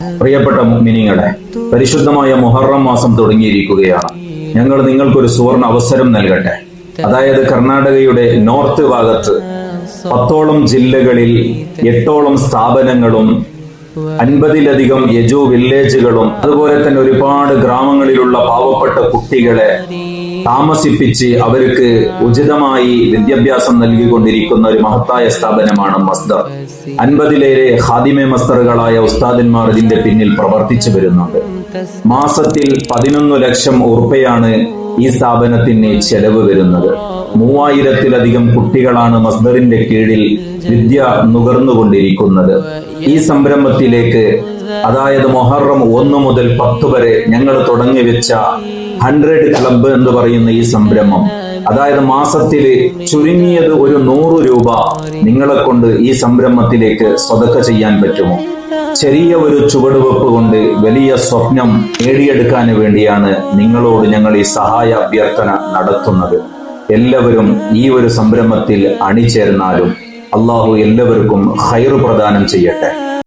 പ്രിയപ്പെട്ട മുഅ്മിനീങ്ങളെ, പരിശുദ്ധമായ മുഹറം മാസം തുടങ്ങിയിരിക്കുകയാണ്. ഞങ്ങൾ നിങ്ങൾക്കൊരു സുവർണ അവസരം നൽകട്ടെ. അതായത് കർണാടകയുടെ നോർത്ത് ഭാഗത്ത് 10ഓളം ജില്ലകളിൽ 8ഓളം സ്ഥാപനങ്ങളും 50ലധികം യജു വില്ലേജുകളും അതുപോലെ തന്നെ ഒരുപാട് ഗ്രാമങ്ങളിലുള്ള പാവപ്പെട്ട കുട്ടികളെ താമസിപ്പിച്ച് അവർക്ക് ഉചിതമായി വിദ്യാഭ്യാസം നൽകിക്കൊണ്ടിരിക്കുന്ന ഒരു മഹത്തായ സ്ഥാപനമാണ് മസ്ദർ. 50ലേറെ ഖാദിമെ മസ്ദറുകളായ ഉസ്താദന്മാർ ഇതിന്റെ പിന്നിൽ പ്രവർത്തിച്ചു വരുന്നുണ്ട്. മാസത്തിൽ 11 ലക്ഷം ഉറുപ്പയാണ് ഈ സ്ഥാപനത്തിന് ചെലവ് വരുന്നത്. 3000-ലധികം കുട്ടികളാണ് മസ്ദറിന്റെ കീഴിൽ വിദ്യ നുകർന്നുകൊണ്ടിരിക്കുന്നത്. ഈ സംരംഭത്തിലേക്ക്, അതായത് മുഹറം 1 മുതൽ 10 വരെ ഞങ്ങൾ തുടങ്ങി വെച്ച 100 ക്ലബ്ബ് എന്ന് പറയുന്ന ഈ സംരംഭം, അതായത് മാസത്തിൽ ചുരുങ്ങിയത് ഒരു 100 രൂപ നിങ്ങളെ കൊണ്ട് ഈ സംരംഭത്തിലേക്ക് സ്വതക്ക ചെയ്യാൻ പറ്റുമോ? ചെറിയ ഒരു ചുവടുവെപ്പ് കൊണ്ട് വലിയ സ്വപ്നം നേടിയെടുക്കാൻ വേണ്ടിയാണ് നിങ്ങളോട് ഞങ്ങൾ ഈ സഹായ അഭ്യർത്ഥന നടത്തുന്നത്. എല്ലാവരും ഈ ഒരു സംരംഭത്തിൽ അണിചേർന്നാലും അള്ളാഹു എല്ലാവർക്കും ഖൈർ പ്രദാനം ചെയ്യട്ടെ.